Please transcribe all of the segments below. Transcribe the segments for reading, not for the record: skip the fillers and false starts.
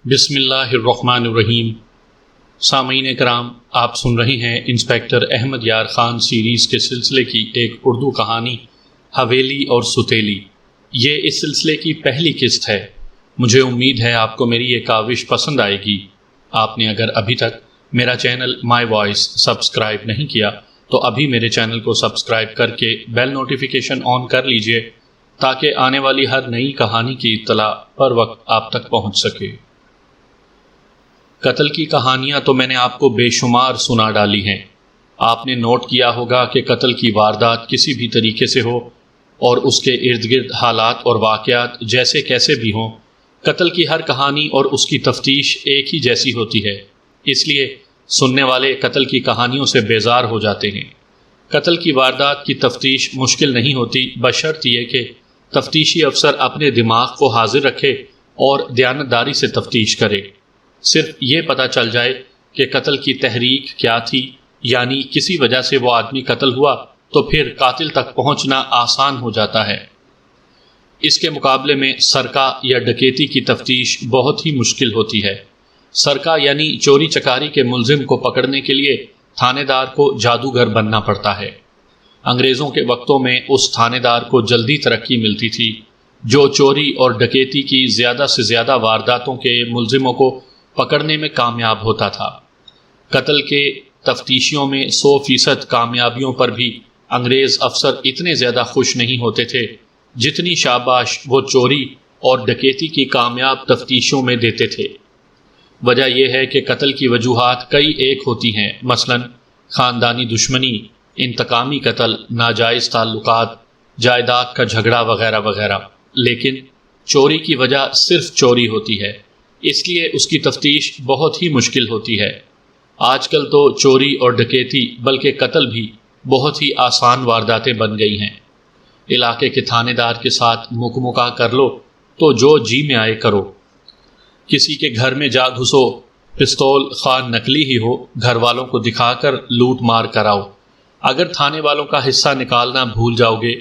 بسم اللہ الرحمن الرحیم۔ سامعین کرام، آپ سن رہے ہیں انسپیکٹر احمد یار خان سیریز کے سلسلے کی ایک اردو کہانی حویلی اور ستیلی۔ یہ اس سلسلے کی پہلی قسط ہے۔ مجھے امید ہے آپ کو میری یہ کاوش پسند آئے گی۔ آپ نے اگر ابھی تک میرا چینل مائی وائس سبسکرائب نہیں کیا تو ابھی میرے چینل کو سبسکرائب کر کے بیل نوٹیفیکیشن آن کر لیجئے تاکہ آنے والی ہر نئی کہانی کی اطلاع پر وقت آپ تک پہنچ سکے۔ قتل کی کہانیاں تو میں نے آپ کو بے شمار سنا ڈالی ہیں۔ آپ نے نوٹ کیا ہوگا کہ قتل کی واردات کسی بھی طریقے سے ہو اور اس کے ارد گرد حالات اور واقعات جیسے کیسے بھی ہوں، قتل کی ہر کہانی اور اس کی تفتیش ایک ہی جیسی ہوتی ہے۔ اس لیے سننے والے قتل کی کہانیوں سے بیزار ہو جاتے ہیں۔ قتل کی واردات کی تفتیش مشکل نہیں ہوتی، بشرط یہ کہ تفتیشی افسر اپنے دماغ کو حاضر رکھے اور دیانتداری سے تفتیش کرے۔ صرف یہ پتہ چل جائے کہ قتل کی تحریک کیا تھی، یعنی کسی وجہ سے وہ آدمی قتل ہوا تو پھر قاتل تک پہنچنا آسان ہو جاتا ہے۔ اس کے مقابلے میں سرقہ یا ڈکیتی کی تفتیش بہت ہی مشکل ہوتی ہے۔ سرقہ یعنی چوری چکاری کے ملزم کو پکڑنے کے لیے تھانے دار کو جادوگر بننا پڑتا ہے۔ انگریزوں کے وقتوں میں اس تھانے دار کو جلدی ترقی ملتی تھی جو چوری اور ڈکیتی کی زیادہ سے زیادہ وارداتوں کے ملزموں کو پکڑنے میں کامیاب ہوتا تھا۔ قتل کے تفتیشیوں میں 100% کامیابیوں پر بھی انگریز افسر اتنے زیادہ خوش نہیں ہوتے تھے جتنی شاباش وہ چوری اور ڈکیتی کی کامیاب تفتیشوں میں دیتے تھے۔ وجہ یہ ہے کہ قتل کی وجوہات کئی ایک ہوتی ہیں، مثلا خاندانی دشمنی، انتقامی قتل، ناجائز تعلقات، جائیداد کا جھگڑا وغیرہ وغیرہ، لیکن چوری کی وجہ صرف چوری ہوتی ہے، اس لیے اس کی تفتیش بہت ہی مشکل ہوتی ہے۔ آج کل تو چوری اور ڈکیتی بلکہ قتل بھی بہت ہی آسان وارداتیں بن گئی ہیں۔ علاقے کے تھانے دار کے ساتھ مکمکا کر لو تو جو جی میں آئے کرو۔ کسی کے گھر میں جا گھسو، پستول خواہ نکلی ہی ہو، گھر والوں کو دکھا کر لوٹ مار کراؤ۔ اگر تھانے والوں کا حصہ نکالنا بھول جاؤ گے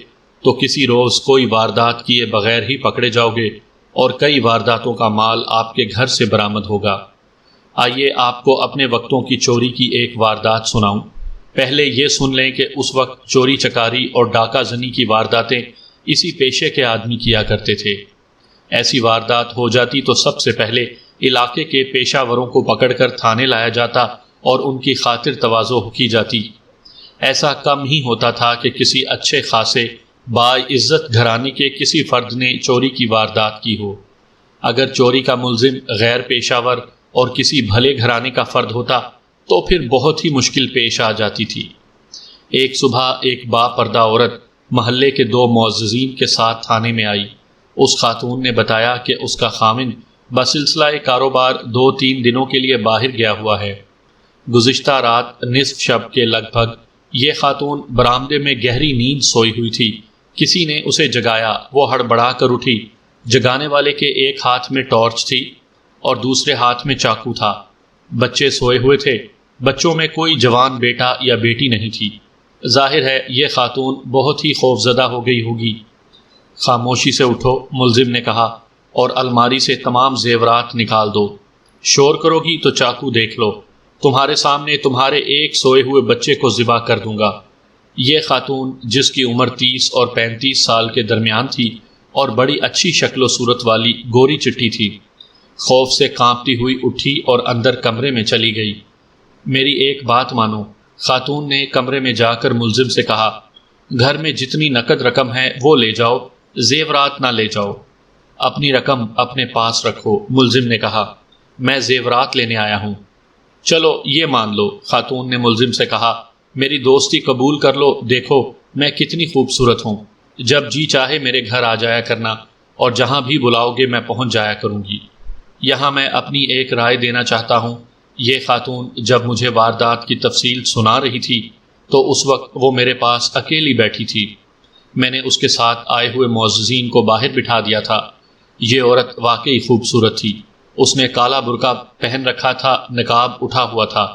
تو کسی روز کوئی واردات کیے بغیر ہی پکڑے جاؤ گے اور کئی وارداتوں کا مال آپ کے گھر سے برآمد ہوگا۔ آئیے آپ کو اپنے وقتوں کی چوری کی ایک واردات سناؤں۔ پہلے یہ سن لیں کہ اس وقت چوری چکاری اور ڈاکہ زنی کی وارداتیں اسی پیشے کے آدمی کیا کرتے تھے۔ ایسی واردات ہو جاتی تو سب سے پہلے علاقے کے پیشہ وروں کو پکڑ کر تھانے لایا جاتا اور ان کی خاطر تواضع کی جاتی۔ ایسا کم ہی ہوتا تھا کہ کسی اچھے خاصے باعزت گھرانے کے کسی فرد نے چوری کی واردات کی ہو۔ اگر چوری کا ملزم غیر پیشہ ور اور کسی بھلے گھرانے کا فرد ہوتا تو پھر بہت ہی مشکل پیش آ جاتی تھی۔ ایک صبح ایک با پردہ عورت محلے کے 2 معززین کے ساتھ تھانے میں آئی۔ اس خاتون نے بتایا کہ اس کا خاوند بسلسلہ کاروبار 2-3 دنوں کے لیے باہر گیا ہوا ہے۔ گزشتہ رات نصف شب کے لگ بھگ یہ خاتون برآمدے میں گہری نیند سوئی ہوئی تھی۔ کسی نے اسے جگایا، وہ ہڑبڑا کر اٹھی۔ جگانے والے کے ایک ہاتھ میں ٹارچ تھی اور دوسرے ہاتھ میں چاقو تھا۔ بچے سوئے ہوئے تھے، بچوں میں کوئی جوان بیٹا یا بیٹی نہیں تھی۔ ظاہر ہے یہ خاتون بہت ہی خوفزدہ ہو گئی ہوگی۔ خاموشی سے اٹھو، ملزم نے کہا، اور الماری سے تمام زیورات نکال دو۔ شور کرو گی تو چاقو دیکھ لو، تمہارے سامنے تمہارے ایک سوئے ہوئے بچے کو ذبح کر دوں گا۔ یہ خاتون جس کی عمر 30 اور 35 سال کے درمیان تھی اور بڑی اچھی شکل و صورت والی گوری چٹی تھی، خوف سے کانپتی ہوئی اٹھی اور اندر کمرے میں چلی گئی۔ میری ایک بات مانو، خاتون نے کمرے میں جا کر ملزم سے کہا، گھر میں جتنی نقد رقم ہے وہ لے جاؤ، زیورات نہ لے جاؤ۔ اپنی رقم اپنے پاس رکھو، ملزم نے کہا، میں زیورات لینے آیا ہوں۔ چلو یہ مان لو، خاتون نے ملزم سے کہا، میری دوستی قبول کر لو، دیکھو میں کتنی خوبصورت ہوں، جب جی چاہے میرے گھر آ جایا کرنا اور جہاں بھی بلاؤ گے میں پہنچ جایا کروں گی۔ یہاں میں اپنی ایک رائے دینا چاہتا ہوں۔ یہ خاتون جب مجھے واردات کی تفصیل سنا رہی تھی تو اس وقت وہ میرے پاس اکیلی بیٹھی تھی۔ میں نے اس کے ساتھ آئے ہوئے معززین کو باہر بٹھا دیا تھا۔ یہ عورت واقعی خوبصورت تھی۔ اس نے کالا برقع پہن رکھا تھا، نقاب اٹھا ہوا تھا۔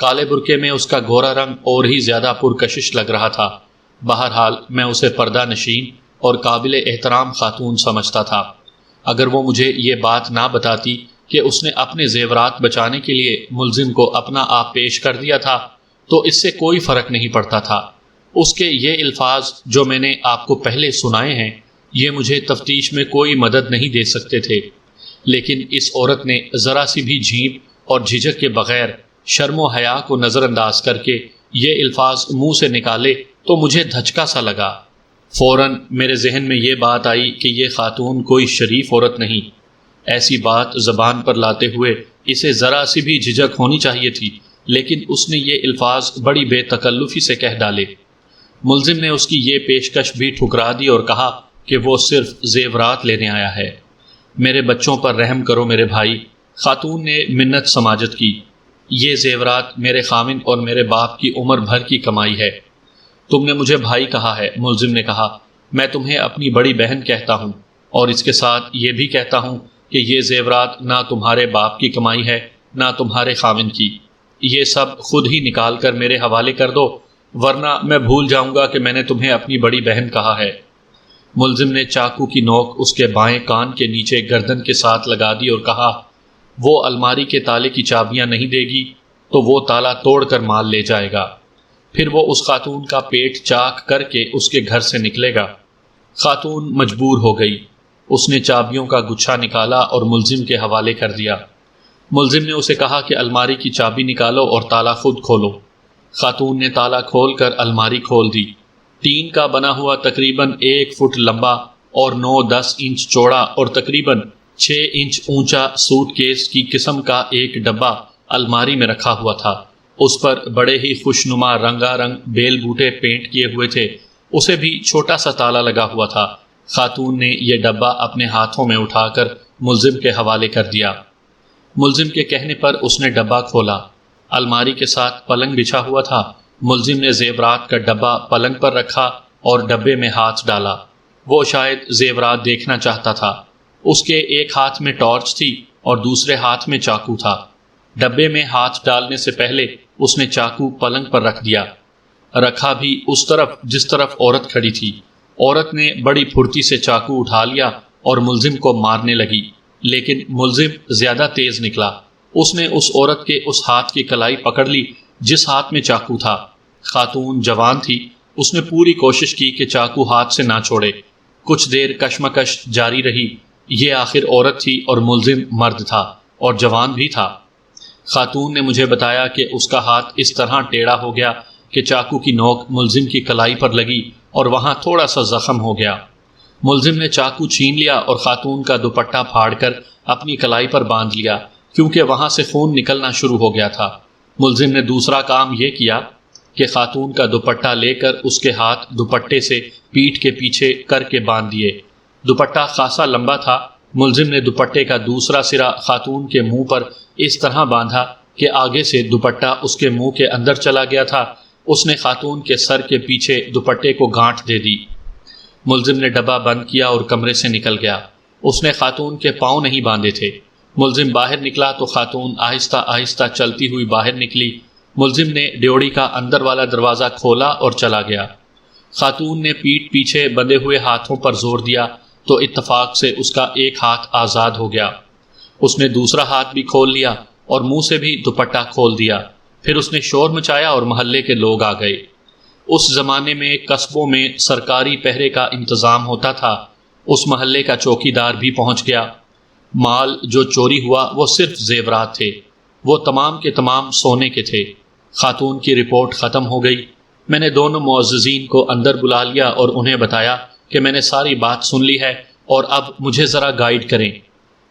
کالے برقعے میں اس کا گورا رنگ اور ہی زیادہ پرکشش لگ رہا تھا۔ بہرحال میں اسے پردہ نشین اور قابل احترام خاتون سمجھتا تھا۔ اگر وہ مجھے یہ بات نہ بتاتی کہ اس نے اپنے زیورات بچانے کے لیے ملزم کو اپنا آپ پیش کر دیا تھا تو اس سے کوئی فرق نہیں پڑتا تھا۔ اس کے یہ الفاظ جو میں نے آپ کو پہلے سنائے ہیں یہ مجھے تفتیش میں کوئی مدد نہیں دے سکتے تھے، لیکن اس عورت نے ذرا سی بھی جھیپ اور جھجک کے بغیر شرم و حیا کو نظر انداز کر کے یہ الفاظ منہ سے نکالے تو مجھے دھچکا سا لگا۔ فوراً میرے ذہن میں یہ بات آئی کہ یہ خاتون کوئی شریف عورت نہیں، ایسی بات زبان پر لاتے ہوئے اسے ذرا سی بھی جھجک ہونی چاہیے تھی، لیکن اس نے یہ الفاظ بڑی بے تکلفی سے کہہ ڈالے۔ ملزم نے اس کی یہ پیشکش بھی ٹھکرا دی اور کہا کہ وہ صرف زیورات لینے آیا ہے۔ میرے بچوں پر رحم کرو میرے بھائی، خاتون نے منت سماجت کی، یہ زیورات میرے خاوند اور میرے باپ کی عمر بھر کی کمائی ہے۔ تم نے مجھے بھائی کہا ہے، ملزم نے کہا، میں تمہیں اپنی بڑی بہن کہتا ہوں، اور اس کے ساتھ یہ بھی کہتا ہوں کہ یہ زیورات نہ تمہارے باپ کی کمائی ہے نہ تمہارے خاوند کی، یہ سب خود ہی نکال کر میرے حوالے کر دو، ورنہ میں بھول جاؤں گا کہ میں نے تمہیں اپنی بڑی بہن کہا ہے۔ ملزم نے چاقو کی نوک اس کے بائیں کان کے نیچے گردن کے ساتھ لگا دی اور کہا، وہ الماری کے تالے کی چابیاں نہیں دے گی تو وہ تالا توڑ کر مال لے جائے گا، پھر وہ اس خاتون کا پیٹ چاک کر کے اس کے گھر سے نکلے گا۔ خاتون مجبور ہو گئی، اس نے چابیوں کا گچھا نکالا اور ملزم کے حوالے کر دیا۔ ملزم نے اسے کہا کہ الماری کی چابی نکالو اور تالا خود کھولو۔ خاتون نے تالا کھول کر الماری کھول دی۔ ٹین کا بنا ہوا تقریباً 1 فٹ لمبا اور 9-10 انچ چوڑا اور تقریباً 6 انچ اونچا سوٹ کیس کی قسم کا ایک ڈبہ الماری میں رکھا ہوا تھا۔ اس پر بڑے ہی خوشنما رنگا رنگ بیل بوٹے پینٹ کیے ہوئے تھے، اسے بھی چھوٹا سا تالا لگا ہوا تھا۔ خاتون نے یہ ڈبہ اپنے ہاتھوں میں اٹھا کر ملزم کے حوالے کر دیا۔ ملزم کے کہنے پر اس نے ڈبہ کھولا۔ الماری کے ساتھ پلنگ بچھا ہوا تھا۔ ملزم نے زیورات کا ڈبہ پلنگ پر رکھا اور ڈبے میں ہاتھ ڈالا۔ وہ شاید زیورات دیکھنا چاہتا تھا۔ اس کے ایک ہاتھ میں ٹارچ تھی اور دوسرے ہاتھ میں چاقو تھا۔ ڈبے میں ہاتھ ڈالنے سے پہلے اس نے چاقو پلنگ پر رکھ دیا، رکھا بھی اس طرف جس طرف عورت کھڑی تھی۔ عورت نے بڑی پھرتی سے چاقو اٹھا لیا اور ملزم کو مارنے لگی، لیکن ملزم زیادہ تیز نکلا۔ اس نے اس عورت کے اس ہاتھ کی کلائی پکڑ لی جس ہاتھ میں چاقو تھا۔ خاتون جوان تھی، اس نے پوری کوشش کی کہ چاقو ہاتھ سے نہ چھوڑے۔ کچھ دیر کشمکش جاری رہی۔ یہ آخر عورت تھی اور ملزم مرد تھا اور جوان بھی تھا۔ خاتون نے مجھے بتایا کہ اس کا ہاتھ اس طرح ٹیڑھا ہو گیا کہ چاقو کی نوک ملزم کی کلائی پر لگی اور وہاں تھوڑا سا زخم ہو گیا۔ ملزم نے چاقو چھین لیا اور خاتون کا دوپٹہ پھاڑ کر اپنی کلائی پر باندھ لیا، کیونکہ وہاں سے خون نکلنا شروع ہو گیا تھا۔ ملزم نے دوسرا کام یہ کیا کہ خاتون کا دوپٹہ لے کر اس کے ہاتھ دوپٹے سے پیٹھ کے پیچھے کر کے باندھ دیے۔ دوپٹہ خاصا لمبا تھا۔ ملزم نے دوپٹے کا دوسرا سرا خاتون کے منہ پر اس طرح باندھا کہ آگے سے دوپٹہ اس کے منہ کے اندر چلا گیا تھا۔ اس نے خاتون کے سر کے پیچھے دوپٹے کو گانٹھ دے دی۔ ملزم نے ڈبہ بند کیا اور کمرے سے نکل گیا۔ اس نے خاتون کے پاؤں نہیں باندھے تھے۔ ملزم باہر نکلا تو خاتون آہستہ آہستہ چلتی ہوئی باہر نکلی۔ ملزم نے ڈیوڑی کا اندر والا دروازہ کھولا اور چلا گیا۔ خاتون نے پیٹھ پیچھے بندھے ہوئے ہاتھوں پر زور دیا تو اتفاق سے اس کا ایک ہاتھ آزاد ہو گیا۔ اس نے دوسرا ہاتھ بھی کھول لیا اور منہ سے بھی دوپٹہ کھول دیا۔ پھر اس نے شور مچایا اور محلے کے لوگ آ گئے۔ اس زمانے میں قصبوں میں سرکاری پہرے کا انتظام ہوتا تھا۔ اس محلے کا چوکی دار بھی پہنچ گیا۔ مال جو چوری ہوا وہ صرف زیورات تھے، وہ تمام کے تمام سونے کے تھے۔ خاتون کی رپورٹ ختم ہو گئی۔ میں نے دونوں معززین کو اندر بلا لیا اور انہیں بتایا کہ میں نے ساری بات سن لی ہے اور اب مجھے ذرا گائیڈ کریں۔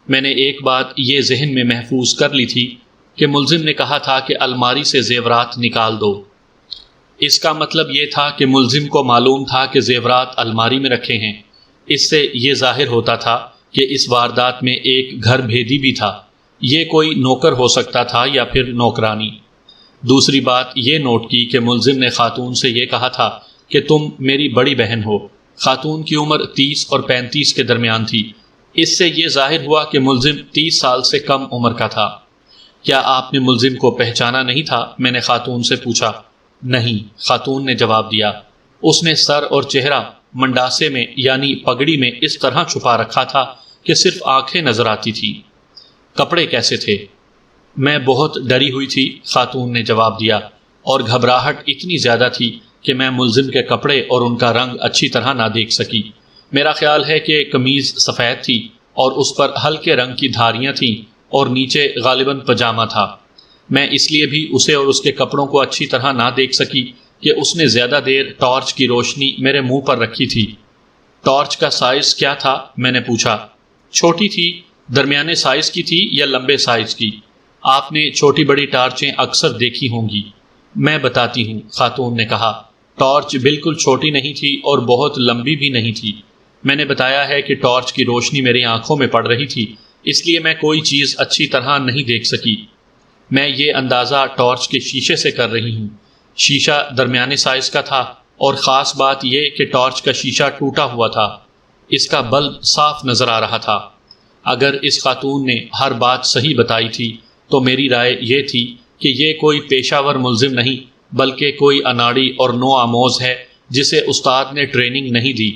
میں نے ایک بات یہ ذہن میں محفوظ کر لی تھی کہ ملزم نے کہا تھا کہ الماری سے زیورات نکال دو۔ اس کا مطلب یہ تھا کہ ملزم کو معلوم تھا کہ زیورات الماری میں رکھے ہیں۔ اس سے یہ ظاہر ہوتا تھا کہ اس واردات میں ایک گھر بھیدی بھی تھا۔ یہ کوئی نوکر ہو سکتا تھا یا پھر نوکرانی۔ دوسری بات یہ نوٹ کی کہ ملزم نے خاتون سے یہ کہا تھا کہ تم میری بڑی بہن ہو۔ خاتون کی عمر 30 اور 35 کے درمیان تھی۔ اس سے یہ ظاہر ہوا کہ ملزم 30 سال سے کم عمر کا تھا۔ کیا آپ نے ملزم کو پہچانا نہیں تھا؟ میں نے خاتون سے پوچھا۔ نہیں، خاتون نے جواب دیا۔ اس نے سر اور چہرہ منڈاسے میں یعنی پگڑی میں اس طرح چھپا رکھا تھا کہ صرف آنکھیں نظر آتی تھی۔ کپڑے کیسے تھے؟ میں بہت ڈری ہوئی تھی، خاتون نے جواب دیا، اور گھبراہٹ اتنی زیادہ تھی کہ میں ملزم کے کپڑے اور ان کا رنگ اچھی طرح نہ دیکھ سکی۔ میرا خیال ہے کہ قمیض سفید تھی اور اس پر ہلکے رنگ کی دھاریاں تھیں اور نیچے غالباً پجامہ تھا۔ میں اس لیے بھی اسے اور اس کے کپڑوں کو اچھی طرح نہ دیکھ سکی کہ اس نے زیادہ دیر ٹارچ کی روشنی میرے منہ پر رکھی تھی۔ ٹارچ کا سائز کیا تھا؟ میں نے پوچھا۔ چھوٹی تھی، درمیانے سائز کی تھی یا لمبے سائز کی؟ آپ نے چھوٹی بڑی ٹارچیں اکثر دیکھی ہوں گی۔ میں بتاتی ہوں، خاتون نے کہا۔ ٹارچ بالکل چھوٹی نہیں تھی اور بہت لمبی بھی نہیں تھی۔ میں نے بتایا ہے کہ ٹارچ کی روشنی میری آنکھوں میں پڑ رہی تھی، اس لیے میں کوئی چیز اچھی طرح نہیں دیکھ سکی۔ میں یہ اندازہ ٹارچ کے شیشے سے کر رہی ہوں۔ شیشہ درمیانے سائز کا تھا، اور خاص بات یہ کہ ٹارچ کا شیشہ ٹوٹا ہوا تھا۔ اس کا بلب صاف نظر آ رہا تھا۔ اگر اس خاتون نے ہر بات صحیح بتائی تھی تو میری رائے یہ تھی کہ یہ کوئی پیشہ ور ملزم نہیں بلکہ کوئی اناڑی اور نو آموز ہے جسے استاد نے ٹریننگ نہیں دی۔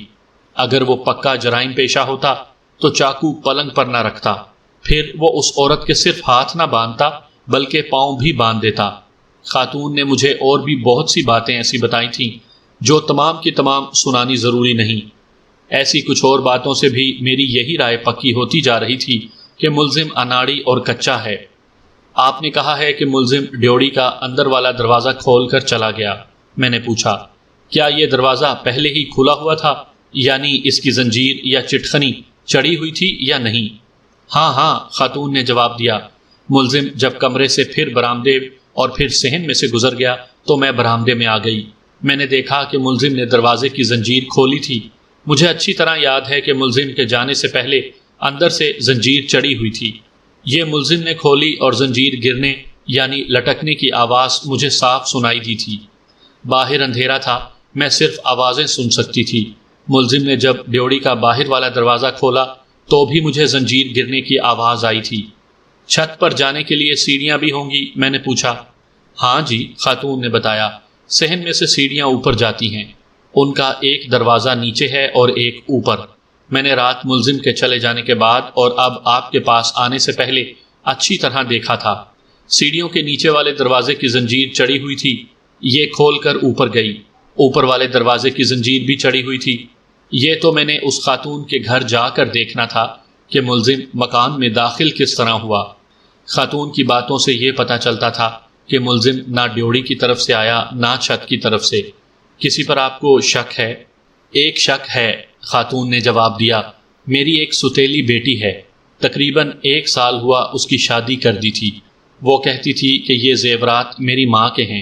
اگر وہ پکا جرائم پیشہ ہوتا تو چاقو پلنگ پر نہ رکھتا، پھر وہ اس عورت کے صرف ہاتھ نہ باندھتا بلکہ پاؤں بھی باندھ دیتا۔ خاتون نے مجھے اور بھی بہت سی باتیں ایسی بتائی تھیں جو تمام کی تمام سنانی ضروری نہیں۔ ایسی کچھ اور باتوں سے بھی میری یہی رائے پکی ہوتی جا رہی تھی کہ ملزم اناڑی اور کچا ہے۔ آپ نے کہا ہے کہ ملزم ڈیوڑی کا اندر والا دروازہ کھول کر چلا گیا۔ میں نے پوچھا، کیا یہ دروازہ پہلے ہی کھلا ہوا تھا، یعنی اس کی زنجیر یا چٹخنی چڑھی ہوئی تھی یا نہیں؟ ہاں ہاں، خاتون نے جواب دیا۔ ملزم جب کمرے سے پھر برآمدے اور پھر صحن میں سے گزر گیا تو میں برآمدے میں آ گئی۔ میں نے دیکھا کہ ملزم نے دروازے کی زنجیر کھولی تھی۔ مجھے اچھی طرح یاد ہے کہ ملزم کے جانے سے پہلے اندر سے زنجیر چڑھی ہوئی تھی۔ یہ ملزم نے کھولی اور زنجیر گرنے یعنی لٹکنے کی آواز مجھے صاف سنائی دی تھی۔ باہر اندھیرا تھا، میں صرف آوازیں سن سکتی تھی۔ ملزم نے جب ڈیوڑی کا باہر والا دروازہ کھولا تو بھی مجھے زنجیر گرنے کی آواز آئی تھی۔ چھت پر جانے کے لیے سیڑھیاں بھی ہوں گی؟ میں نے پوچھا۔ ہاں جی، خاتون نے بتایا، صحن میں سے سیڑھیاں اوپر جاتی ہیں۔ ان کا ایک دروازہ نیچے ہے اور ایک اوپر۔ میں نے رات ملزم کے چلے جانے کے بعد اور اب آپ کے پاس آنے سے پہلے اچھی طرح دیکھا تھا۔ سیڑھیوں کے نیچے والے دروازے کی زنجیر چڑھی ہوئی تھی، یہ کھول کر اوپر گئی۔ اوپر والے دروازے کی زنجیر بھی چڑھی ہوئی تھی۔ یہ تو میں نے اس خاتون کے گھر جا کر دیکھنا تھا کہ ملزم مکان میں داخل کس طرح ہوا۔ خاتون کی باتوں سے یہ پتہ چلتا تھا کہ ملزم نہ ڈیوڑی کی طرف سے آیا نہ چھت کی طرف سے۔ کسی پر آپ کو شک ہے؟ ایک شک ہے، خاتون نے جواب دیا۔ میری ایک ستیلی بیٹی ہے، تقریباً 1 سال ہوا اس کی شادی کر دی تھی۔ وہ کہتی تھی کہ یہ زیورات میری ماں کے ہیں۔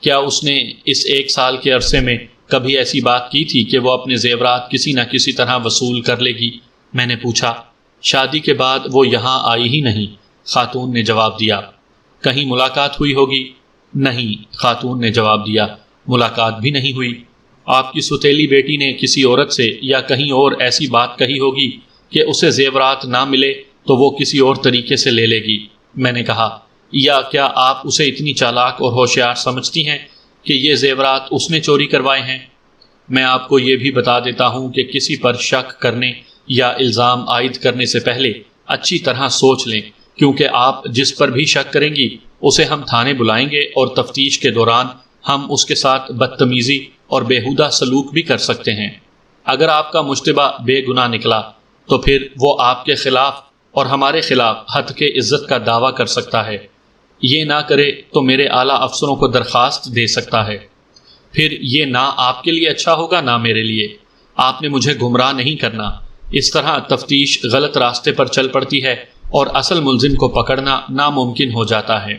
کیا اس نے اس 1 سال کے عرصے میں کبھی ایسی بات کی تھی کہ وہ اپنے زیورات کسی نہ کسی طرح وصول کر لے گی؟ میں نے پوچھا۔ شادی کے بعد وہ یہاں آئی ہی نہیں، خاتون نے جواب دیا۔ کہیں ملاقات ہوئی ہوگی؟ نہیں، خاتون نے جواب دیا، ملاقات بھی نہیں ہوئی۔ آپ کی ستیلی بیٹی نے کسی عورت سے یا کہیں اور ایسی بات کہی ہوگی کہ اسے زیورات نہ ملے تو وہ کسی اور طریقے سے لے لے گی۔ میں نے کہا، یا کیا آپ اسے اتنی چالاک اور ہوشیار سمجھتی ہیں کہ یہ زیورات اس نے چوری کروائے ہیں؟ میں آپ کو یہ بھی بتا دیتا ہوں کہ کسی پر شک کرنے یا الزام عائد کرنے سے پہلے اچھی طرح سوچ لیں، کیونکہ آپ جس پر بھی شک کریں گی اسے ہم تھانے بلائیں گے اور تفتیش کے دوران ہم اس کے ساتھ بدتمیزی اور بیہودہ سلوک بھی کر سکتے ہیں۔ اگر آپ کا مشتبہ بے گناہ نکلا تو پھر وہ آپ کے خلاف اور ہمارے خلاف ہتک عزت کا دعویٰ کر سکتا ہے۔ یہ نہ کرے تو میرے اعلیٰ افسروں کو درخواست دے سکتا ہے۔ پھر یہ نہ آپ کے لیے اچھا ہوگا نہ میرے لیے۔ آپ نے مجھے گمراہ نہیں کرنا۔ اس طرح تفتیش غلط راستے پر چل پڑتی ہے اور اصل ملزم کو پکڑنا ناممکن ہو جاتا ہے۔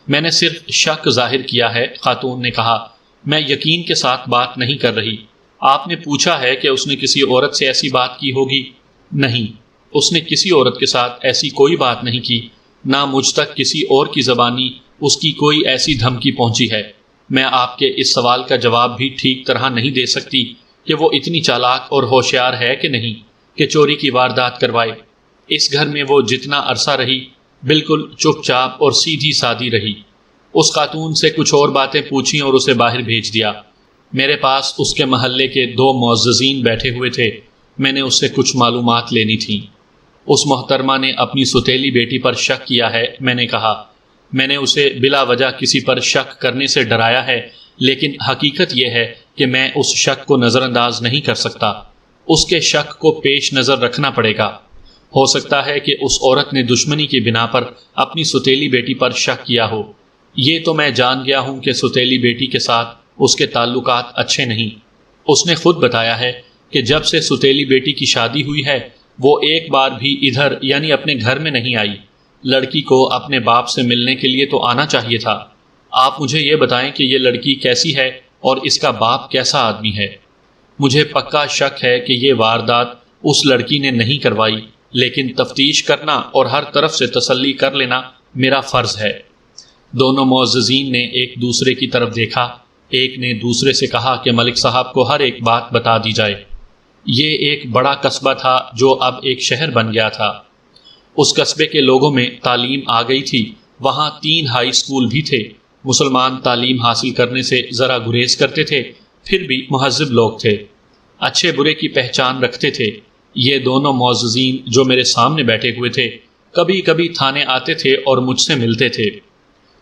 میں نے صرف شک ظاہر کیا ہے، خاتون نے کہا۔ میں یقین کے ساتھ بات نہیں کر رہی۔ آپ نے پوچھا ہے کہ اس نے کسی عورت سے ایسی بات کی ہوگی؟ نہیں، اس نے کسی عورت کے ساتھ ایسی کوئی بات نہیں کی، نہ مجھ تک کسی اور کی زبانی اس کی کوئی ایسی دھمکی پہنچی ہے۔ میں آپ کے اس سوال کا جواب بھی ٹھیک طرح نہیں دے سکتی کہ وہ اتنی چالاک اور ہوشیار ہے کہ نہیں کہ چوری کی واردات کروائے۔ اس گھر میں وہ جتنا عرصہ رہی بالکل چپ چاپ اور سیدھی سادی رہی۔ اس خاتون سے کچھ اور باتیں پوچھیں اور اسے باہر بھیج دیا۔ میرے پاس اس کے محلے کے 2 معززین بیٹھے ہوئے تھے، میں نے اس سے کچھ معلومات لینی تھیں۔ اس محترمہ نے اپنی ستیلی بیٹی پر شک کیا ہے، میں نے کہا۔ میں نے اسے بلا وجہ کسی پر شک کرنے سے ڈرایا ہے، لیکن حقیقت یہ ہے کہ میں اس شک کو نظر انداز نہیں کر سکتا۔ اس کے شک کو پیش نظر رکھنا پڑے گا۔ ہو سکتا ہے کہ اس عورت نے دشمنی کی بنا پر اپنی ستیلی بیٹی پر شک کیا ہو۔ یہ تو میں جان گیا ہوں کہ ستیلی بیٹی کے ساتھ اس کے تعلقات اچھے نہیں۔ اس نے خود بتایا ہے کہ جب سے ستیلی بیٹی کی شادی ہوئی ہے وہ ایک بار بھی ادھر یعنی اپنے گھر میں نہیں آئی۔ لڑکی کو اپنے باپ سے ملنے کے لیے تو آنا چاہیے تھا۔ آپ مجھے یہ بتائیں کہ یہ لڑکی کیسی ہے اور اس کا باپ کیسا آدمی ہے؟ مجھے پکا شک ہے کہ یہ واردات اس لڑکی نے نہیں کروائی، لیکن تفتیش کرنا اور ہر طرف سے تسلی کر لینا میرا فرض ہے۔ دونوں معززین نے ایک دوسرے کی طرف دیکھا۔ ایک نے دوسرے سے کہا کہ ملک صاحب کو ہر ایک بات بتا دی جائے۔ یہ ایک بڑا قصبہ تھا جو اب ایک شہر بن گیا تھا۔ اس قصبے کے لوگوں میں تعلیم آ گئی تھی۔ وہاں 3 ہائی اسکول بھی تھے۔ مسلمان تعلیم حاصل کرنے سے ذرا گریز کرتے تھے، پھر بھی مہذب لوگ تھے، اچھے برے کی پہچان رکھتے تھے۔ یہ دونوں معززین جو میرے سامنے بیٹھے ہوئے تھے کبھی کبھی تھانے آتے تھے اور مجھ سے ملتے تھے۔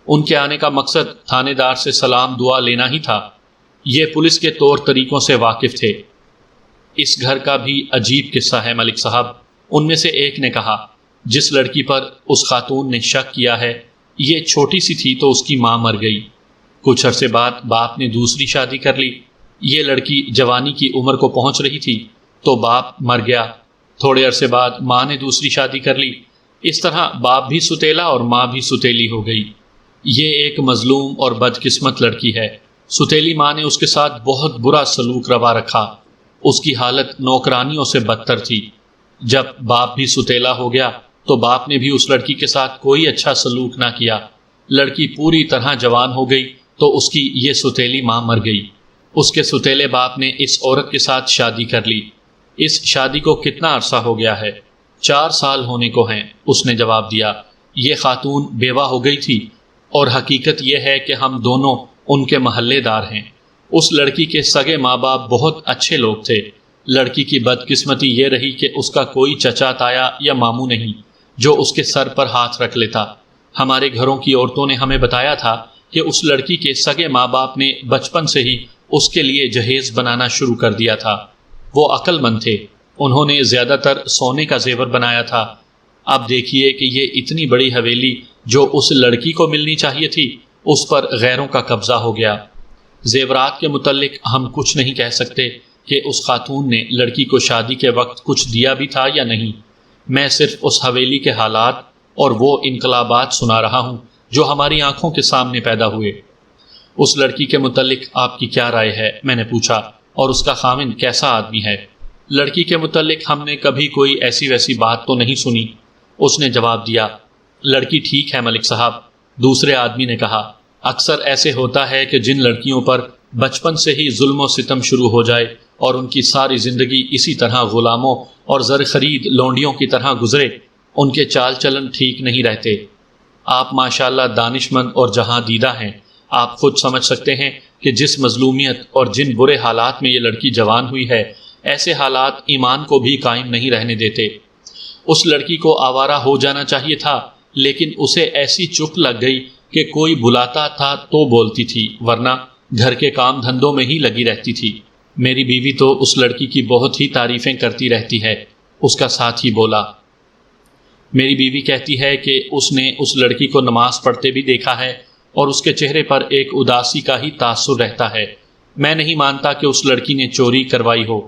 ان کے آنے کا مقصد تھانے دار سے سلام دعا لینا ہی تھا۔ یہ پولیس کے طور طریقوں سے واقف تھے۔ اس گھر کا بھی عجیب قصہ ہے ملک صاحب، ان میں سے ایک نے کہا۔ جس لڑکی پر اس خاتون نے شک کیا ہے یہ چھوٹی سی تھی تو اس کی ماں مر گئی۔ کچھ عرصے بعد باپ نے دوسری شادی کر لی۔ یہ لڑکی جوانی کی عمر کو پہنچ رہی تھی تو باپ مر گیا۔ تھوڑے عرصے بعد ماں نے دوسری شادی کر لی۔ اس طرح باپ بھی ستیلا اور ماں بھی ستیلی ہو گئی۔ یہ ایک مظلوم اور بدقسمت لڑکی ہے۔ ستیلی ماں نے اس کے ساتھ بہت برا سلوک روا رکھا۔ اس کی حالت نوکرانیوں سے بدتر تھی۔ جب باپ بھی ستیلا ہو گیا تو باپ نے بھی اس لڑکی کے ساتھ کوئی اچھا سلوک نہ کیا۔ لڑکی پوری طرح جوان ہو گئی تو اس کی یہ ستیلی ماں مر گئی۔ اس کے ستیلے باپ نے اس عورت کے ساتھ شادی کر لی۔ اس شادی کو کتنا عرصہ ہو گیا ہے؟ 4 سال ہونے کو ہیں، اس نے جواب دیا۔ یہ خاتون بیوہ ہو گئی تھی اور حقیقت یہ ہے کہ ہم دونوں ان کے محلے دار ہیں۔ اس لڑکی کے سگے ماں باپ بہت اچھے لوگ تھے۔ لڑکی کی بدقسمتی یہ رہی کہ اس کا کوئی چچا تایا یا ماموں نہیں جو اس کے سر پر ہاتھ رکھ لیتا۔ ہمارے گھروں کی عورتوں نے ہمیں بتایا تھا کہ اس لڑکی کے سگے ماں باپ نے بچپن سے ہی اس کے لیے جہیز بنانا شروع کر دیا تھا۔ وہ عقل مند تھے، انہوں نے زیادہ تر سونے کا زیور بنایا تھا۔ اب دیکھیے کہ یہ اتنی بڑی حویلی جو اس لڑکی کو ملنی چاہیے تھی اس پر غیروں کا قبضہ ہو گیا۔ زیورات کے متعلق ہم کچھ نہیں کہہ سکتے کہ اس خاتون نے لڑکی کو شادی کے وقت کچھ دیا بھی تھا یا نہیں۔ میں صرف اس حویلی کے حالات اور وہ انقلابات سنا رہا ہوں جو ہماری آنکھوں کے سامنے پیدا ہوئے۔ اس لڑکی کے متعلق آپ کی کیا رائے ہے؟ میں نے پوچھا۔ اور اس کا خاوند کیسا آدمی ہے؟ لڑکی کے متعلق ہم نے کبھی کوئی ایسی ویسی بات تو نہیں سنی، اس نے جواب دیا۔ لڑکی ٹھیک ہے ملک صاحب، دوسرے آدمی نے کہا۔ اکثر ایسے ہوتا ہے کہ جن لڑکیوں پر بچپن سے ہی ظلم و ستم شروع ہو جائے اور ان کی ساری زندگی اسی طرح غلاموں اور زر خرید لونڈیوں کی طرح گزرے، ان کے چال چلن ٹھیک نہیں رہتے۔ آپ ماشاءاللہ دانش مند اور جہاں دیدہ ہیں۔ آپ خود سمجھ سکتے ہیں کہ جس مظلومیت اور جن برے حالات میں یہ لڑکی جوان ہوئی ہے، ایسے حالات ایمان کو بھی قائم نہیں رہنے دیتے۔ اس لڑکی کو آوارہ ہو جانا چاہیے تھا، لیکن اسے ایسی چک لگ گئی کہ کوئی بلاتا تھا تو بولتی تھی، ورنہ گھر کے کام دھندوں میں ہی لگی رہتی تھی۔ میری بیوی تو اس لڑکی کی بہت ہی تعریفیں کرتی رہتی ہے، اس کا ساتھی بولا۔ میری بیوی کہتی ہے کہ اس نے اس لڑکی کو نماز پڑھتے بھی دیکھا ہے اور اس کے چہرے پر ایک اداسی کا ہی تاثر رہتا ہے۔ میں نہیں مانتا کہ اس لڑکی نے چوری کروائی ہو۔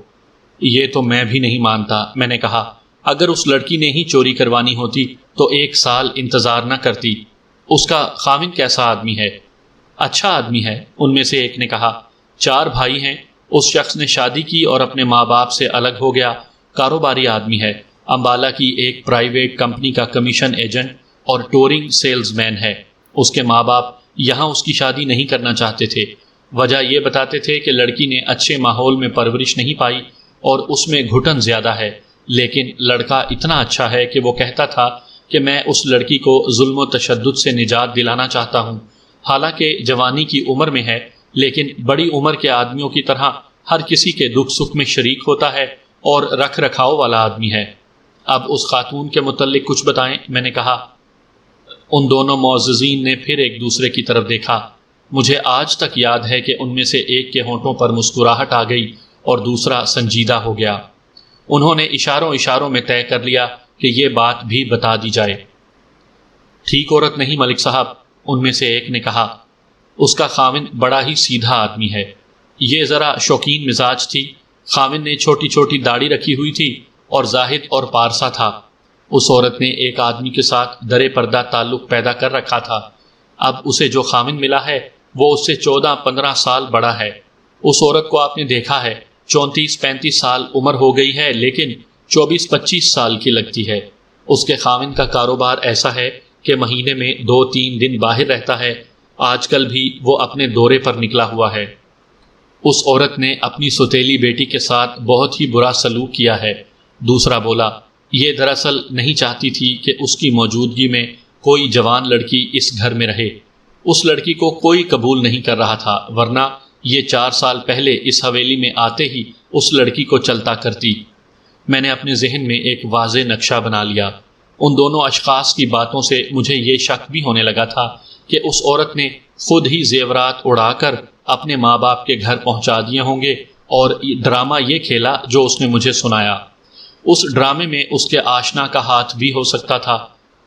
یہ تو میں بھی نہیں مانتا، میں نے کہا۔ اگر اس لڑکی نے ہی چوری کروانی ہوتی تو 1 سال انتظار نہ کرتی۔ اس کا خاوند کیسا آدمی ہے؟ اچھا آدمی ہے، ان میں سے ایک نے کہا۔ 4 بھائی ہیں۔ اس شخص نے شادی کی اور اپنے ماں باپ سے الگ ہو گیا۔ کاروباری آدمی ہے، امبالہ کی ایک پرائیویٹ کمپنی کا کمیشن ایجنٹ اور ٹورنگ سیلز مین ہے۔ اس کے ماں باپ یہاں اس کی شادی نہیں کرنا چاہتے تھے۔ وجہ یہ بتاتے تھے کہ لڑکی نے اچھے ماحول میں پرورش نہیں پائی اور اس میں گھٹن زیادہ ہے، لیکن لڑکا اتنا اچھا ہے کہ وہ کہتا تھا کہ میں اس لڑکی کو ظلم و تشدد سے نجات دلانا چاہتا ہوں۔ حالانکہ جوانی کی عمر میں ہے، لیکن بڑی عمر کے آدمیوں کی طرح ہر کسی کے دکھ سکھ میں شریک ہوتا ہے اور رکھ رکھاؤ والا آدمی ہے۔ اب اس خاتون کے متعلق کچھ بتائیں، میں نے کہا۔ ان دونوں معززین نے پھر ایک دوسرے کی طرف دیکھا۔ مجھے آج تک یاد ہے کہ ان میں سے ایک کے ہونٹوں پر مسکراہٹ آ گئی اور دوسرا سنجیدہ ہو گیا۔ انہوں نے اشاروں میں طے کر لیا کہ یہ بات بھی بتا دی جائے۔ ٹھیک عورت نہیں ملک صاحب، ان میں سے ایک نے کہا۔ اس کا خاوند بڑا ہی سیدھا آدمی ہے۔ یہ ذرا شوقین مزاج تھی۔ خاوند نے چھوٹی چھوٹی داڑھی رکھی ہوئی تھی اور زاہد اور پارسا تھا۔ اس عورت نے ایک آدمی کے ساتھ درے پردہ تعلق پیدا کر رکھا تھا۔ اب اسے جو خاوند ملا ہے وہ اس سے 14-15 سال بڑا ہے۔ اس عورت کو آپ نے دیکھا ہے، 34-35 سال عمر ہو گئی ہے، لیکن 24-25 سال کی لگتی ہے۔ اس کے خاوند کا کاروبار ایسا ہے کہ مہینے میں 2-3 دن باہر رہتا ہے۔ آج کل بھی وہ اپنے دورے پر نکلا ہوا ہے۔ اس عورت نے اپنی سوتیلی بیٹی کے ساتھ بہت ہی برا سلوک کیا ہے۔ دوسرا بولا، یہ دراصل نہیں چاہتی تھی کہ اس کی موجودگی میں کوئی جوان لڑکی اس گھر میں رہے۔ اس لڑکی کو کوئی قبول نہیں کر رہا تھا، ورنہ یہ 4 سال پہلے اس حویلی میں آتے ہی اس لڑکی کو چلتا کرتی۔ میں نے اپنے ذہن میں ایک واضح نقشہ بنا لیا۔ ان دونوں اشخاص کی باتوں سے مجھے یہ شک بھی ہونے لگا تھا کہ اس عورت نے خود ہی زیورات اڑا کر اپنے ماں باپ کے گھر پہنچا دیے ہوں گے اور ڈرامہ یہ کھیلا جو اس نے مجھے سنایا۔ اس ڈرامے میں اس کے آشنا کا ہاتھ بھی ہو سکتا تھا۔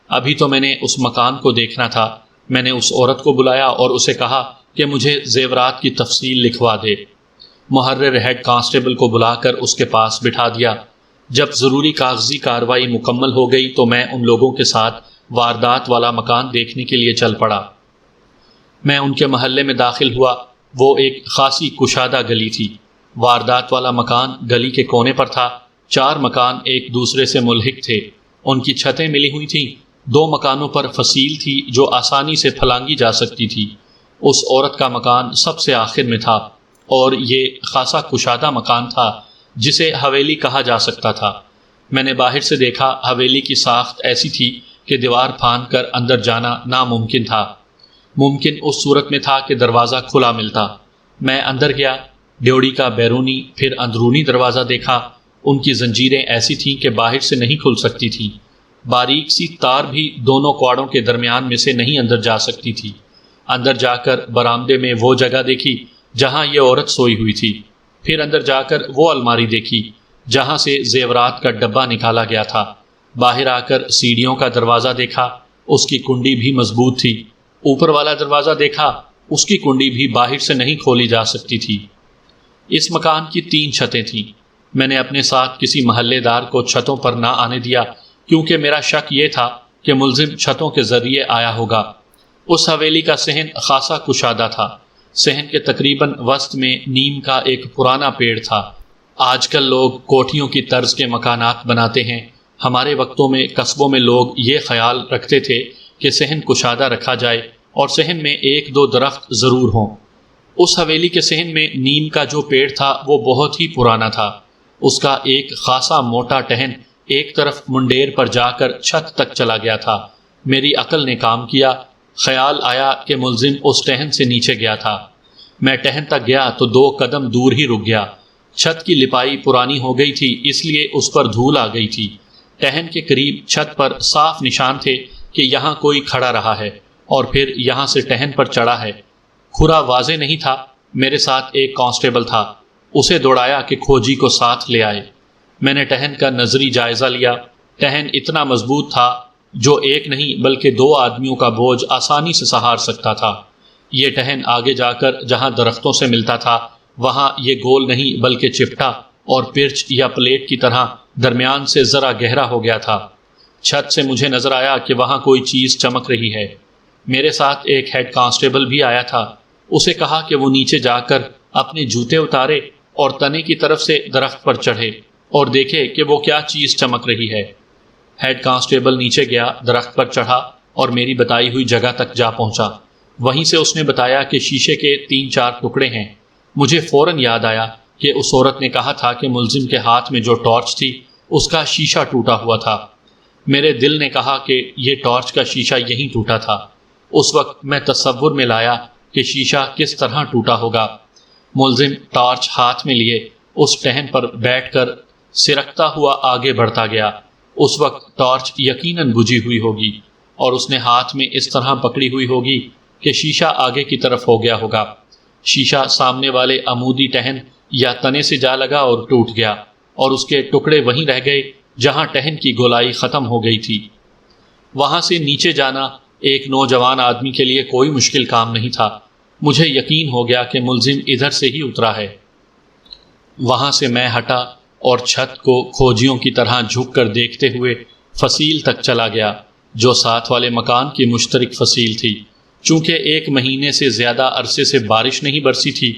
ابھی تو میں نے اس مکان کو دیکھنا تھا۔ میں نے اس عورت کو بلایا اور اسے کہا کہ مجھے زیورات کی تفصیل لکھوا دے۔ محرر ہیڈ کانسٹیبل کو بلا کر اس کے پاس بٹھا دیا۔ جب ضروری کاغذی کارروائی مکمل ہو گئی تو میں ان لوگوں کے ساتھ واردات والا مکان دیکھنے کے لیے چل پڑا۔ میں ان کے محلے میں داخل ہوا۔ وہ ایک خاصی کشادہ گلی تھی۔ واردات والا مکان گلی کے کونے پر تھا۔ 4 مکان ایک دوسرے سے ملحق تھے۔ ان کی چھتیں ملی ہوئی تھیں۔ 2 مکانوں پر فصیل تھی جو آسانی سے پھلانگی جا سکتی تھی۔ اس عورت کا مکان سب سے آخر میں تھا اور یہ خاصا کشادہ مکان تھا جسے حویلی کہا جا سکتا تھا۔ میں نے باہر سے دیکھا، حویلی کی ساخت ایسی تھی کہ دیوار پھاند کر اندر جانا ناممکن تھا۔ ممکن اس صورت میں تھا کہ دروازہ کھلا ملتا۔ میں اندر گیا، ڈیوڑی کا بیرونی پھر اندرونی دروازہ دیکھا۔ ان کی زنجیریں ایسی تھیں کہ باہر سے نہیں کھل سکتی تھیں۔ باریک سی تار بھی دونوں کواڑوں کے درمیان میں سے نہیں اندر جا سکتی تھی۔ اندر جا کر برآمدے میں وہ جگہ دیکھی جہاں یہ عورت سوئی ہوئی تھی۔ پھر اندر جا کر وہ الماری دیکھی جہاں سے زیورات کا ڈبہ نکالا گیا تھا۔ باہر آ کر سیڑھیوں کا دروازہ دیکھا، اس کی کنڈی بھی مضبوط تھی۔ اوپر والا دروازہ دیکھا، اس کی کنڈی بھی باہر سے نہیں کھولی جا سکتی تھی۔ اس مکان کی 3 چھتیں تھیں۔ میں نے اپنے ساتھ کسی محلے دار کو چھتوں پر نہ آنے دیا کیونکہ میرا شک یہ تھا کہ ملزم چھتوں کے ذریعے آیا ہوگا۔ اس حویلی کا صحن خاصا کشادہ تھا۔ صحن کے تقریباً وسط میں نیم کا ایک پرانا پیڑ تھا۔ آج کل لوگ کوٹھیوں کی طرز کے مکانات بناتے ہیں۔ ہمارے وقتوں میں قصبوں میں لوگ یہ خیال رکھتے تھے کہ صحن کشادہ رکھا جائے اور صحن میں 1-2 درخت ضرور ہوں۔ اس حویلی کے صحن میں نیم کا جو پیڑ تھا وہ بہت ہی پرانا تھا۔ اس کا ایک خاصا موٹا ٹہن ایک طرف منڈیر پر جا کر چھت تک چلا گیا تھا۔ میری عقل نے کام کیا۔ خیال آیا کہ ملزم اس ٹہن سے نیچے گیا تھا۔ میں ٹہن تک گیا تو 2 قدم دور ہی رک گیا۔ چھت کی لپائی پرانی ہو گئی تھی، اس لیے اس پر دھول آ گئی تھی۔ ٹہن کے قریب چھت پر صاف نشان تھے کہ یہاں کوئی کھڑا رہا ہے اور پھر یہاں سے ٹہن پر چڑھا ہے۔ کھرا واضح نہیں تھا۔ میرے ساتھ ایک کانسٹیبل تھا۔ اسے دوڑایا کہ کھوجی کو ساتھ لے آئے۔ میں نے ٹہن کا نظری جائزہ لیا۔ ٹہن اتنا مضبوط تھا جو 1 نہیں بلکہ 2 آدمیوں کا بوجھ آسانی سے سہار سکتا تھا۔ یہ ٹہن آگے جا کر جہاں درختوں سے ملتا تھا وہاں یہ گول نہیں بلکہ چپٹا اور پرچ یا پلیٹ کی طرح درمیان سے ذرا گہرا ہو گیا تھا۔ چھت سے مجھے نظر آیا کہ وہاں کوئی چیز چمک رہی ہے۔ میرے ساتھ ایک ہیڈ کانسٹیبل بھی آیا تھا۔ اسے کہا کہ وہ نیچے جا کر اپنے جوتے اتارے اور تنے کی طرف سے درخت پر چڑھے اور دیکھے کہ وہ کیا چیز چمک رہی ہے۔ ہیڈ کانسٹیبل نیچے گیا، درخت پر چڑھا اور میری بتائی ہوئی جگہ تک جا پہنچا۔ وہیں سے اس نے بتایا کہ شیشے کے 3-4 ٹکڑے ہیں۔ مجھے فوراً یاد آیا کہ اس عورت نے کہا تھا کہ ملزم کے ہاتھ میں جو ٹارچ تھی اس کا شیشہ ٹوٹا ہوا تھا۔ میرے دل نے کہا کہ یہ ٹارچ کا شیشہ یہیں ٹوٹا تھا۔ اس وقت میں تصور میں لایا کہ شیشہ کس طرح ٹوٹا ہوگا۔ ملزم ٹارچ ہاتھ میں لیے اس ٹہن پر بیٹھ کر سرکتا ہوا آگے بڑھتا گیا۔ اس وقت ٹارچ یقیناً بجھی ہوئی ہوگی اور اس نے ہاتھ میں اس طرح پکڑی ہوئی ہوگی کہ شیشہ آگے کی طرف ہو گیا ہوگا۔ شیشہ سامنے والے عمودی ٹہن یا تنے سے جا لگا اور ٹوٹ گیا، اور اس کے ٹکڑے وہیں رہ گئے جہاں ٹہن کی گولائی ختم ہو گئی تھی۔ وہاں سے نیچے جانا ایک نوجوان آدمی کے لیے کوئی مشکل کام نہیں تھا۔ مجھے یقین ہو گیا کہ ملزم ادھر سے ہی اترا ہے۔ وہاں سے میں ہٹا اور چھت کو کھوجیوں کی طرح جھک کر دیکھتے ہوئے فصیل تک چلا گیا، جو ساتھ والے مکان کی مشترک فصیل تھی۔ چونکہ 1 مہینے سے زیادہ عرصے سے بارش نہیں برسی تھی،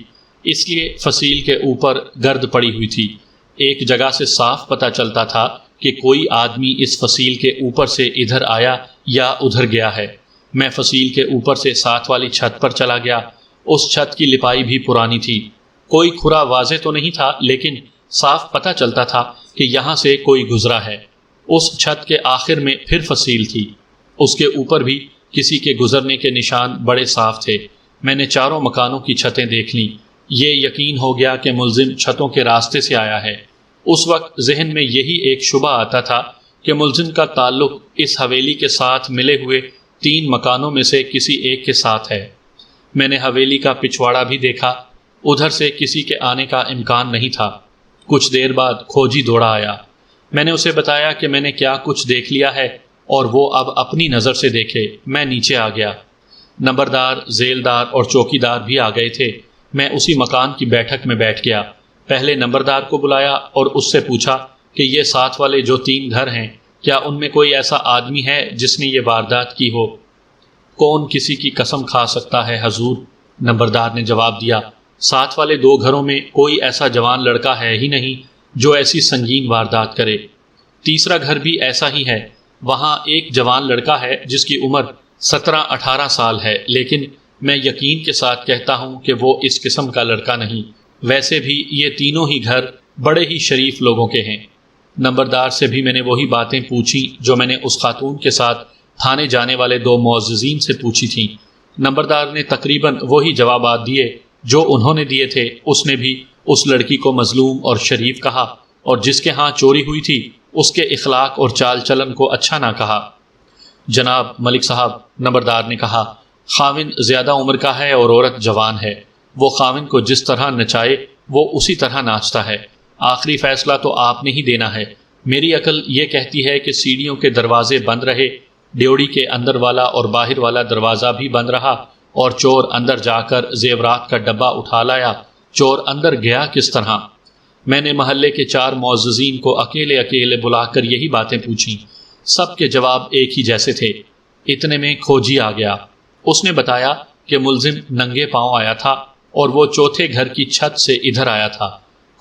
اس لیے فصیل کے اوپر گرد پڑی ہوئی تھی۔ ایک جگہ سے صاف پتہ چلتا تھا کہ کوئی آدمی اس فصیل کے اوپر سے ادھر آیا یا ادھر گیا ہے۔ میں فصیل کے اوپر سے ساتھ والی چھت پر چلا گیا۔ اس چھت کی لپائی بھی پرانی تھی۔ کوئی کھرا واضح تو نہیں تھا، لیکن صاف پتہ چلتا تھا کہ یہاں سے کوئی گزرا ہے۔ اس چھت کے آخر میں پھر فصیل تھی، اس کے اوپر بھی کسی کے گزرنے کے نشان بڑے صاف تھے۔ میں نے چاروں مکانوں کی چھتیں دیکھ لیں۔ یہ یقین ہو گیا کہ ملزم چھتوں کے راستے سے آیا ہے۔ اس وقت ذہن میں یہی ایک شبہ آتا تھا کہ ملزم کا تعلق اس حویلی کے ساتھ ملے ہوئے 3 مکانوں میں سے کسی ایک کے ساتھ ہے۔ میں نے حویلی کا پچھواڑا بھی دیکھا، ادھر سے کسی کے آنے کا امکان نہیں تھا۔ کچھ دیر بعد کھوجی دوڑا آیا۔ میں نے اسے بتایا کہ میں نے کیا کچھ دیکھ لیا ہے اور وہ اب اپنی نظر سے دیکھے۔ میں نیچے آ گیا۔ نمبردار، ذیلدار اور چوکیدار بھی آ گئے تھے۔ میں اسی مکان کی بیٹھک میں بیٹھ گیا۔ پہلے نمبردار کو بلایا اور اس سے پوچھا کہ یہ ساتھ والے جو 3 گھر ہیں، کیا ان میں کوئی ایسا آدمی ہے جس نے یہ واردات کی ہو؟ کون کسی کی قسم کھا سکتا ہے حضور، نمبردار نے جواب دیا۔ ساتھ والے 2 گھروں میں کوئی ایسا جوان لڑکا ہے ہی نہیں جو ایسی سنگین واردات کرے۔ تیسرا گھر بھی ایسا ہی ہے، وہاں ایک جوان لڑکا ہے جس کی عمر 17-18 سال ہے، لیکن میں یقین کے ساتھ کہتا ہوں کہ وہ اس قسم کا لڑکا نہیں۔ ویسے بھی یہ تینوں ہی گھر بڑے ہی شریف لوگوں کے ہیں۔ نمبردار سے بھی میں نے وہی باتیں پوچھیں جو میں نے اس خاتون کے ساتھ تھانے جانے والے 2 معززین سے پوچھی تھیں۔ نمبردار نے تقریباً وہی جوابات دیے جو انہوں نے دیے تھے۔ اس نے بھی اس لڑکی کو مظلوم اور شریف کہا، اور جس کے ہاں چوری ہوئی تھی اس کے اخلاق اور چال چلن کو اچھا نہ کہا۔ جناب ملک صاحب، نمبردار نے کہا، خاوند زیادہ عمر کا ہے اور عورت جوان ہے۔ وہ خاوند کو جس طرح نچائے وہ اسی طرح ناچتا ہے۔ آخری فیصلہ تو آپ نے ہی دینا ہے۔ میری عقل یہ کہتی ہے کہ سیڑھیوں کے دروازے بند رہے، ڈیوڑی کے اندر والا اور باہر والا دروازہ بھی بند رہا، اور چور اندر جا کر زیورات کا ڈبہ اٹھا لایا۔ چور اندر گیا کس طرح؟ میں نے محلے کے 4 معززین کو اکیلے اکیلے بلا کر یہی باتیں پوچھیں۔ سب کے جواب ایک ہی جیسے تھے۔ اتنے میں کھوجی آ گیا۔ اس نے بتایا کہ ملزم ننگے پاؤں آیا تھا اور وہ چوتھے گھر کی چھت سے ادھر آیا تھا۔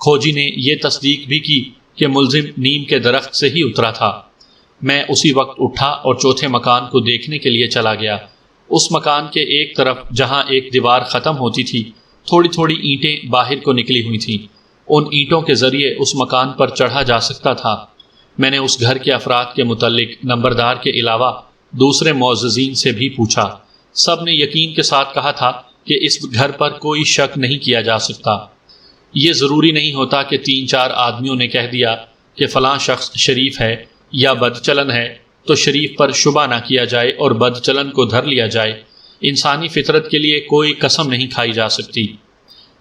کھوجی نے یہ تصدیق بھی کی کہ ملزم نیم کے درخت سے ہی اترا تھا۔ میں اسی وقت اٹھا اور چوتھے مکان کو دیکھنے کے لیے چلا گیا۔ اس مکان کے ایک طرف جہاں ایک دیوار ختم ہوتی تھی، تھوڑی تھوڑی اینٹیں باہر کو نکلی ہوئی تھیں۔ ان اینٹوں کے ذریعے اس مکان پر چڑھا جا سکتا تھا۔ میں نے اس گھر کے افراد کے متعلق نمبردار کے علاوہ دوسرے معززین سے بھی پوچھا۔ سب نے یقین کے ساتھ کہا تھا کہ اس گھر پر کوئی شک نہیں کیا جا سکتا۔ یہ ضروری نہیں ہوتا کہ 3-4 آدمیوں نے کہہ دیا کہ فلاں شخص شریف ہے یا بد چلن ہے تو شریف پر شبہ نہ کیا جائے اور بد چلن کو دھر لیا جائے۔ انسانی فطرت کے لیے کوئی قسم نہیں کھائی جا سکتی۔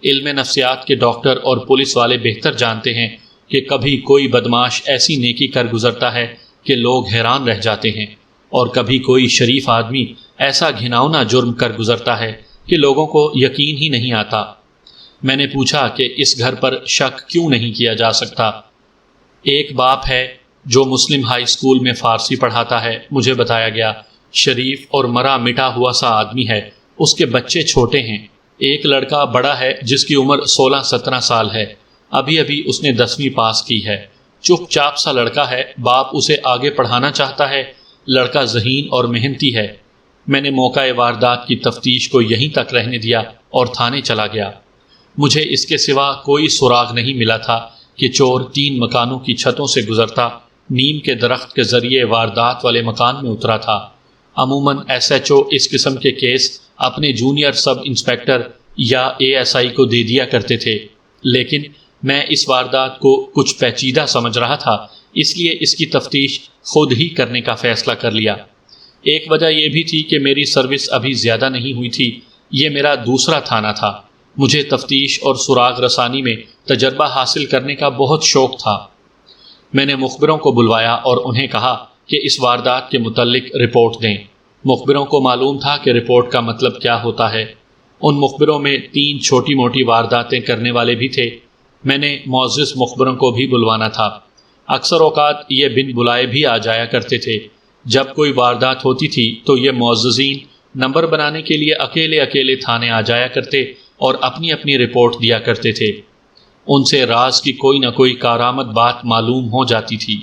علم نفسیات کے ڈاکٹر اور پولیس والے بہتر جانتے ہیں کہ کبھی کوئی بدماش ایسی نیکی کر گزرتا ہے کہ لوگ حیران رہ جاتے ہیں، اور کبھی کوئی شریف آدمی ایسا گھناؤنا جرم کر گزرتا ہے کہ لوگوں کو یقین ہی نہیں آتا۔ میں نے پوچھا کہ اس گھر پر شک کیوں نہیں کیا جا سکتا؟ ایک باپ ہے جو مسلم ہائی اسکول میں فارسی پڑھاتا ہے، مجھے بتایا گیا۔ شریف اور مرا مٹا ہوا سا آدمی ہے، اس کے بچے چھوٹے ہیں۔ ایک لڑکا بڑا ہے جس کی عمر 16-17 سال ہے، ابھی ابھی اس نے 10ویں پاس کی ہے۔ چپ چاپ سا لڑکا ہے، باپ اسے آگے پڑھانا چاہتا ہے۔ لڑکا ذہین اور محنتی ہے۔ میں نے موقع واردات کی تفتیش کو یہیں تک رہنے دیا اور تھانے چلا گیا۔ مجھے اس کے سوا کوئی سراغ نہیں ملا تھا کہ چور 3 مکانوں کی چھتوں سے گزرتا نیم کے درخت کے ذریعے واردات والے مکان میں اترا تھا۔ عموماً SHO اس قسم کے کیس اپنے جونیئر سب انسپیکٹر یا ASI کو دے دیا کرتے تھے، لیکن میں اس واردات کو کچھ پیچیدہ سمجھ رہا تھا، اس لیے اس کی تفتیش خود ہی کرنے کا فیصلہ کر لیا۔ ایک وجہ یہ بھی تھی کہ میری سروس ابھی زیادہ نہیں ہوئی تھی، یہ میرا دوسرا تھانہ تھا۔ مجھے تفتیش اور سراغ رسانی میں تجربہ حاصل کرنے کا بہت شوق تھا۔ میں نے مخبروں کو بلوایا اور انہیں کہا کہ اس واردات کے متعلق رپورٹ دیں۔ مخبروں کو معلوم تھا کہ رپورٹ کا مطلب کیا ہوتا ہے۔ ان مخبروں میں 3 چھوٹی موٹی وارداتیں کرنے والے بھی تھے۔ میں نے معزز مخبروں کو بھی بلوانا تھا۔ اکثر اوقات یہ بن بلائے بھی آ جایا کرتے تھے۔ جب کوئی واردات ہوتی تھی تو یہ معززین نمبر بنانے کے لیے اکیلے اکیلے تھانے آ جایا کرتے اور اپنی اپنی رپورٹ دیا کرتے تھے۔ ان سے راز کی کوئی نہ کوئی کارآمد بات معلوم ہو جاتی تھی۔